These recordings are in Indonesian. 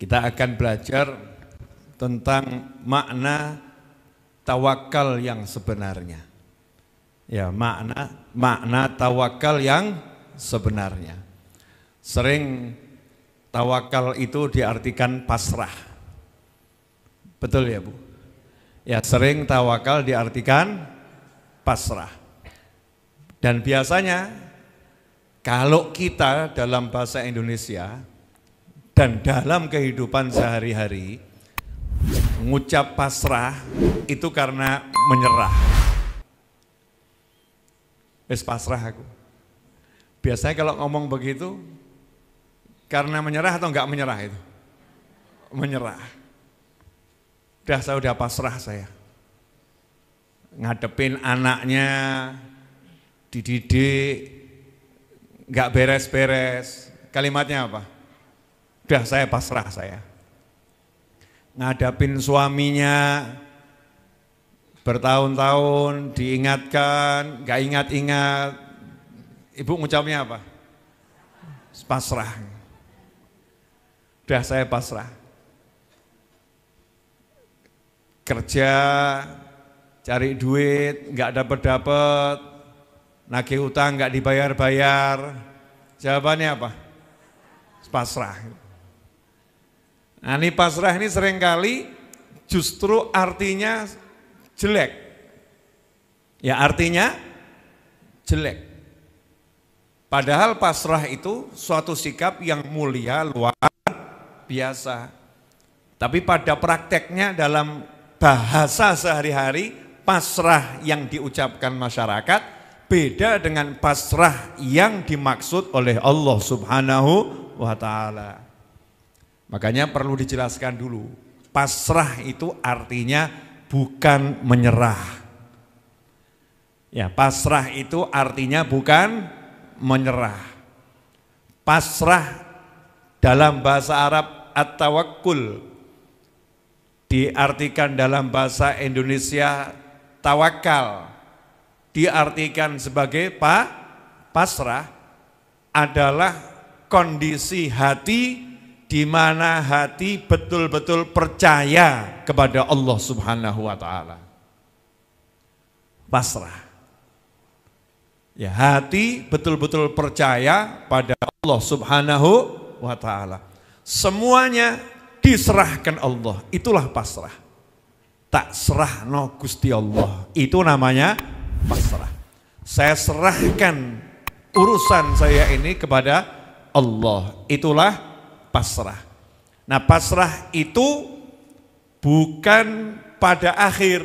Kita akan belajar tentang makna tawakal yang sebenarnya. Ya, makna tawakal yang sebenarnya. Sering tawakal itu diartikan pasrah. Betul ya, Bu? Ya, sering tawakal diartikan pasrah. Dan biasanya kalau kita dalam bahasa Indonesia dan dalam kehidupan sehari-hari mengucap pasrah itu karena menyerah. Wis pasrah aku. Biasanya kalau ngomong begitu karena menyerah atau enggak menyerah itu? Menyerah. Saya udah pasrah saya. Ngadepin anaknya, dididik, enggak beres-beres. Kalimatnya apa? Udah saya pasrah saya. Ngadapin suaminya bertahun-tahun diingatkan, enggak ingat-ingat. Ibu ngucapnya apa? Pasrah. Udah saya pasrah. Kerja, cari duit, enggak dapat-dapat, nagih utang enggak dibayar-bayar. Jawabannya apa? Pasrah. Nah, ini pasrah ini seringkali justru artinya jelek. Ya, artinya jelek. Padahal pasrah itu suatu sikap yang mulia, luar biasa. Tapi pada prakteknya dalam bahasa sehari-hari, pasrah yang diucapkan masyarakat beda dengan pasrah yang dimaksud oleh Allah Subhanahu wa ta'ala. Makanya perlu dijelaskan dulu, pasrah itu artinya bukan menyerah. Ya, pasrah itu artinya bukan menyerah. Pasrah dalam bahasa Arab at-tawakkul, diartikan dalam bahasa Indonesia tawakal, diartikan sebagai pasrah adalah kondisi hati di mana hati betul-betul percaya kepada Allah Subhanahu wa ta'ala. Pasrah. Ya, hati betul-betul percaya pada Allah Subhanahu wa ta'ala. Semuanya diserahkan Allah, itulah pasrah. Tak serahno Gusti Allah, itu namanya pasrah. Saya serahkan urusan saya ini kepada Allah, itulah pasrah. Nah, pasrah itu bukan pada akhir.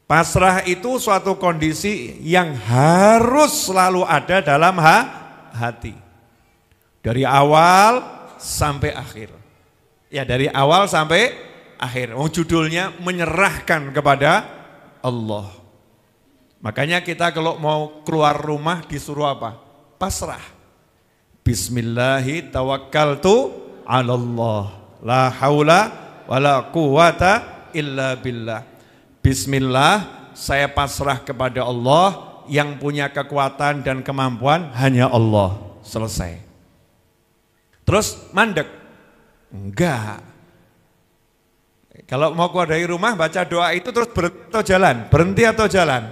Pasrah itu suatu kondisi yang harus selalu ada dalam hati. Dari awal sampai akhir. Ya, dari awal sampai akhir. Judulnya menyerahkan kepada Allah. Makanya kita kalau mau keluar rumah disuruh apa? Pasrah. Bismillahi tawakkaltu 'alallah la haula wala quwata illa billah. Bismillah, saya pasrah kepada Allah, yang punya kekuatan dan kemampuan hanya Allah. Selesai. Terus mandek? Enggak. Kalau mau keluar dari rumah baca doa itu terus berhenti atau jalan? Berhenti atau jalan?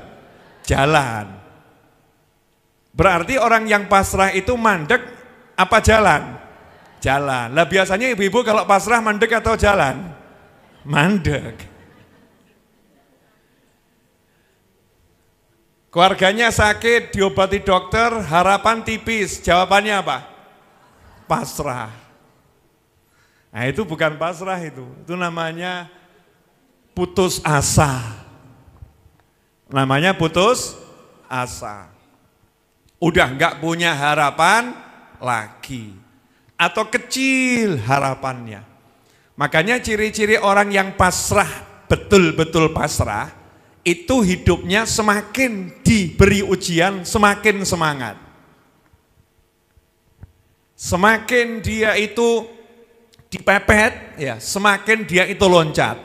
Jalan. Berarti orang yang pasrah itu mandek apa jalan? Jalan. Lah biasanya ibu-ibu kalau pasrah mandek atau jalan? Mandek. Keluarganya sakit, diobati dokter, harapan tipis. Jawabannya apa? Pasrah. Nah, itu bukan pasrah itu. Itu namanya putus asa. Namanya putus asa. Udah enggak punya harapan lagi, atau kecil harapannya. Makanya ciri-ciri orang yang pasrah, betul-betul pasrah, itu hidupnya semakin diberi ujian, semakin semangat. Semakin dia itu dipepet, ya, semakin dia itu loncat.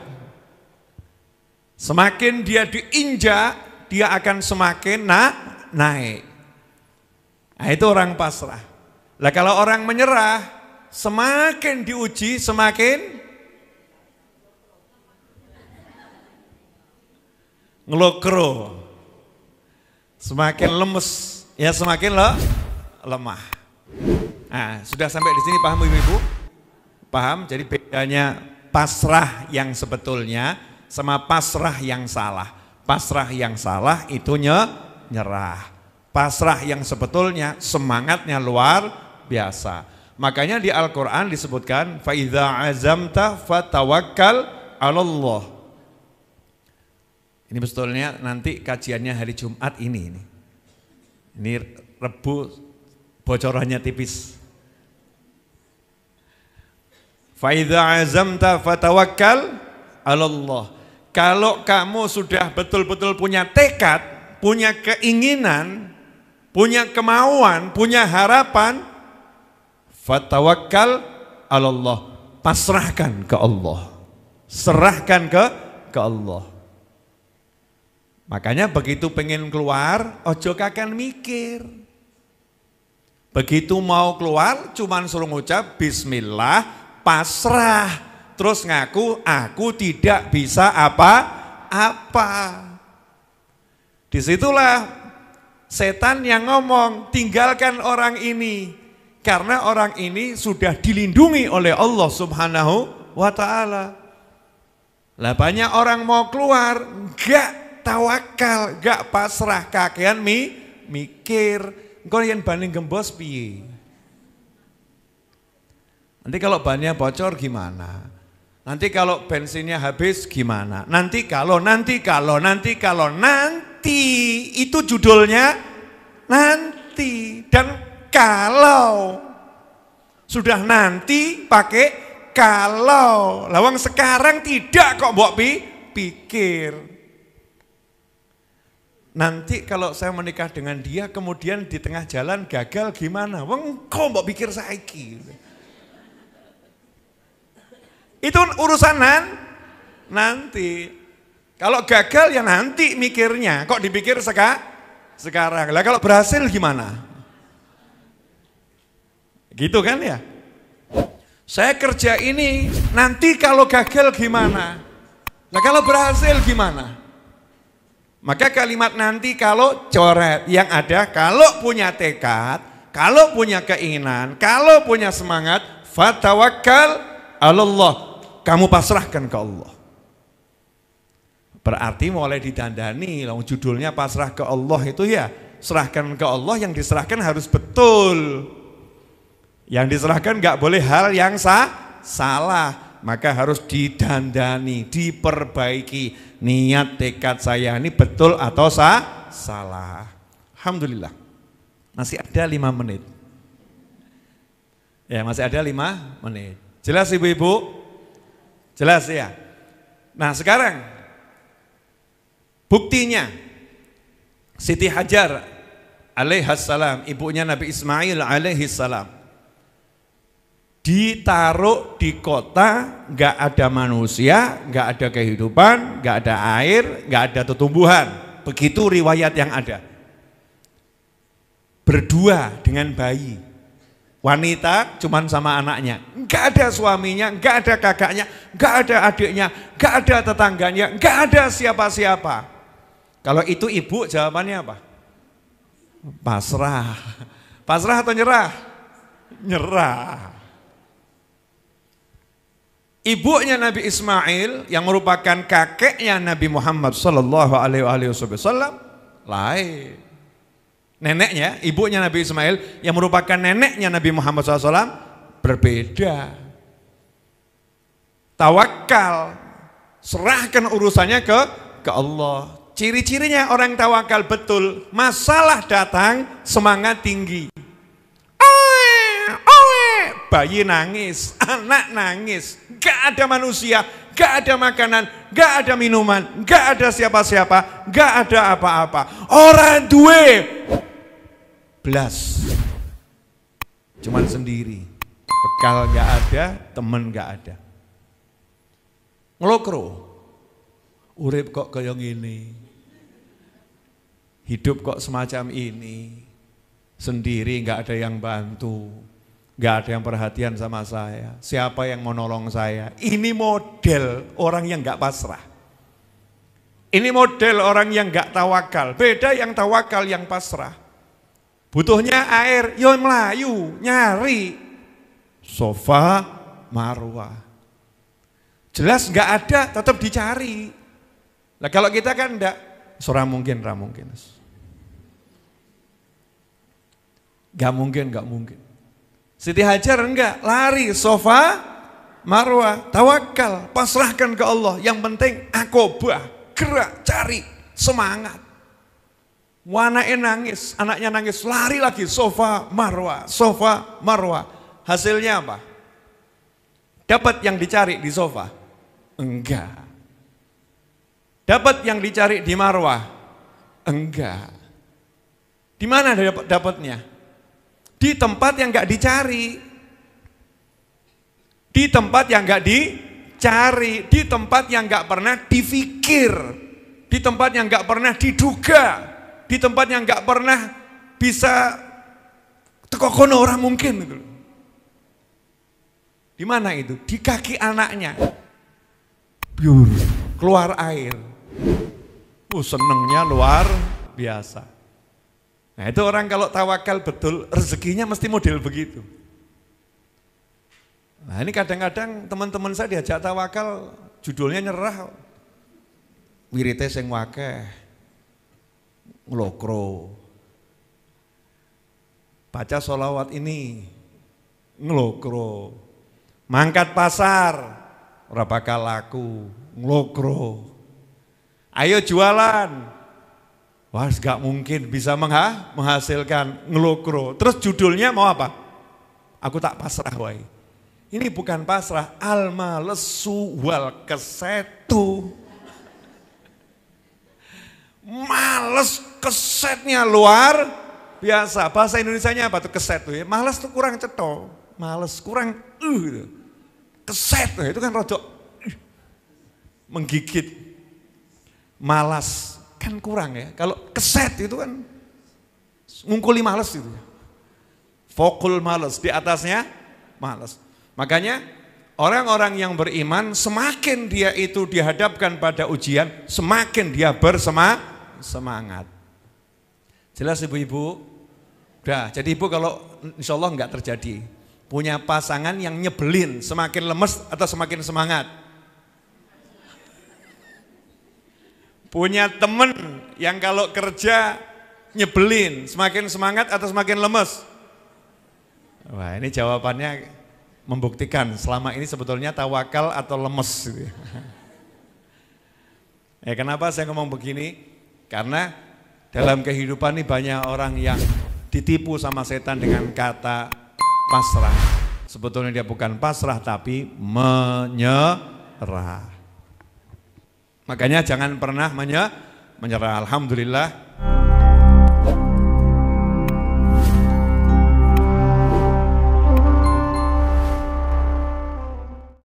Semakin dia diinjak, dia akan semakin naik. Nah, itu orang pasrah. Lah kalau orang menyerah, semakin diuji semakin ngelokro, semakin lemes, ya semakin lemah. Nah, sudah sampai di sini paham ibu-ibu? Paham? Jadi bedanya pasrah yang sebetulnya sama pasrah yang salah. Pasrah yang salah itu nyerah. Pasrah yang sebetulnya semangatnya luar biasa. Makanya di Al-Quran disebutkan fa idza azamta fatawakkal 'alallah. Ini sebetulnya nanti kajiannya hari Jumat ini. Ini Rebu bocorannya tipis. Fa idza azamta fatawakkal 'alallah. Kalau kamu sudah betul-betul punya tekad, punya keinginan, punya kemauan, punya harapan, fatawakkal 'alallah. Pasrahkan ke Allah. Serahkan ke Allah. Makanya begitu pengen keluar, ojo kakan mikir. Begitu mau keluar, cuman suruh ngucap bismillah, pasrah. Terus ngaku, aku tidak bisa apa-apa. Disitulah setan yang ngomong, tinggalkan orang ini. Karena orang ini sudah dilindungi oleh Allah Subhanahu wa ta'ala. Lah banyak orang mau keluar, enggak tawakal, gak pasrah, kakean mikir, engkau yang banding gembos piye? Nanti kalau bannya bocor gimana? Nanti kalau bensinnya habis gimana? Nanti itu judulnya nanti. Dan kalau sudah nanti pakai kalau. Lawang sekarang tidak kok mbok pikir. Nanti kalau saya menikah dengan dia kemudian di tengah jalan gagal gimana? Wong kok mbok pikir saiki. Itu urusan nanti. Kalau gagal ya nanti mikirnya. Kok dipikir sekarang? Lah kalau berhasil gimana? Gitu kan ya? Saya kerja ini nanti kalau gagal gimana? Lah kalau berhasil gimana? Maka kalimat nanti kalau coret, yang ada kalau punya tekad, kalau punya keinginan, kalau punya semangat, fatawakkal 'alallah, kamu pasrahkan ke Allah. Berarti mulai didandani, judulnya pasrah ke Allah itu ya, serahkan ke Allah, yang diserahkan harus betul. Yang diserahkan nggak boleh hal yang salah, maka harus didandani, diperbaiki. Niat tekad saya ini betul atau salah. Alhamdulillah. Masih ada 5 menit. Ya, masih ada 5 menit. Jelas ibu-ibu? Jelas ya? Nah sekarang buktinya Siti Hajar alaihassalam, ibunya Nabi Ismail alaihissalam, ditaruh di kota, nggak ada manusia, nggak ada kehidupan, nggak ada air, nggak ada tumbuhan. Begitu riwayat yang ada. Berdua dengan bayi, wanita cuman sama anaknya, nggak ada suaminya, nggak ada kakaknya, nggak ada adiknya, nggak ada tetangganya, nggak ada siapa-siapa. Kalau itu ibu jawabannya apa? Pasrah. Pasrah atau nyerah? Nyerah. Ibunya Nabi Ismail yang merupakan kakeknya Nabi Muhammad sallallahu alaihi wasallam lain. Neneknya, ibunya Nabi Ismail yang merupakan neneknya Nabi Muhammad SAW berbeda. Tawakal, serahkan urusannya ke Allah. Ciri-cirinya orang tawakal betul, masalah datang semangat tinggi. Bayi nangis, anak nangis, gak ada manusia, gak ada makanan, gak ada minuman, gak ada siapa-siapa, gak ada apa-apa. Orang duwe belas, cuman sendiri, bekal gak ada, temen gak ada. Ngelokro, urip kok kayak gini, hidup kok semacam ini, sendiri gak ada yang bantu. Nggak ada yang perhatian sama saya. Siapa yang mau nolong saya? Ini model orang yang nggak pasrah. Ini model orang yang nggak tawakal. Beda yang tawakal, yang pasrah. Butuhnya air, yo melayu, nyari. Sofa, Marwah. Jelas nggak ada, tetap dicari. Nah kalau kita kan enggak, surah mungkin, Gak mungkin. Siti Hajar enggak, lari, Sofa, Marwah, tawakal, pasrahkan ke Allah. Yang penting akobah, gerak, cari, semangat. Anaknya nangis, lari lagi, Sofa, Marwah. Hasilnya apa? Dapat yang dicari di Sofa? Enggak. Dapat yang dicari di Marwah? Enggak. Di mana dapatnya? Di tempat yang enggak dicari. Di tempat yang enggak dicari, di tempat yang enggak pernah dipikir, di tempat yang enggak pernah diduga, di tempat yang enggak pernah bisa tekokono orang mungkin gitu. Di mana itu? Di kaki anaknya. Biur, keluar air. Senengnya luar biasa. Nah itu orang kalau tawakal betul, rezekinya mesti model begitu. Nah ini kadang-kadang teman-teman saya diajak tawakal, judulnya nyerah. Wirite sing wakeh, ngelokro. Baca sholawat ini, ngelokro. Mangkat pasar, ora bakal laku, ngelokro. Ayo jualan. Wah, gak mungkin bisa menghasilkan, ngelokro. Terus judulnya mau apa? Aku tak pasrah wae. Ini bukan pasrah, al-malesu wal kesetu. Males, kesetnya luar biasa. Bahasa Indonesianya apa tuh keset tuh ya? Males tuh kurang cetol, males kurang gitu. Keset tuh itu kan rodok menggigit. Malas kan kurang ya. Kalau keset itu kan ngungkuli males itu. Fokul males, di atasnya males. Makanya orang-orang yang beriman semakin dia itu dihadapkan pada ujian, semakin dia bersemangat. Jelas ibu-ibu? Udah, jadi ibu kalau insya Allah enggak terjadi. Punya pasangan yang nyebelin, semakin lemes atau semakin semangat? Punya temen yang kalau kerja nyebelin, semakin semangat atau semakin lemes? Wah ini jawabannya membuktikan selama ini sebetulnya tawakal atau lemes. Ya kenapa saya ngomong begini? Karena dalam kehidupan ini banyak orang yang ditipu sama setan dengan kata pasrah. Sebetulnya dia bukan pasrah tapi menyerah. Makanya jangan pernah menyerah. Alhamdulillah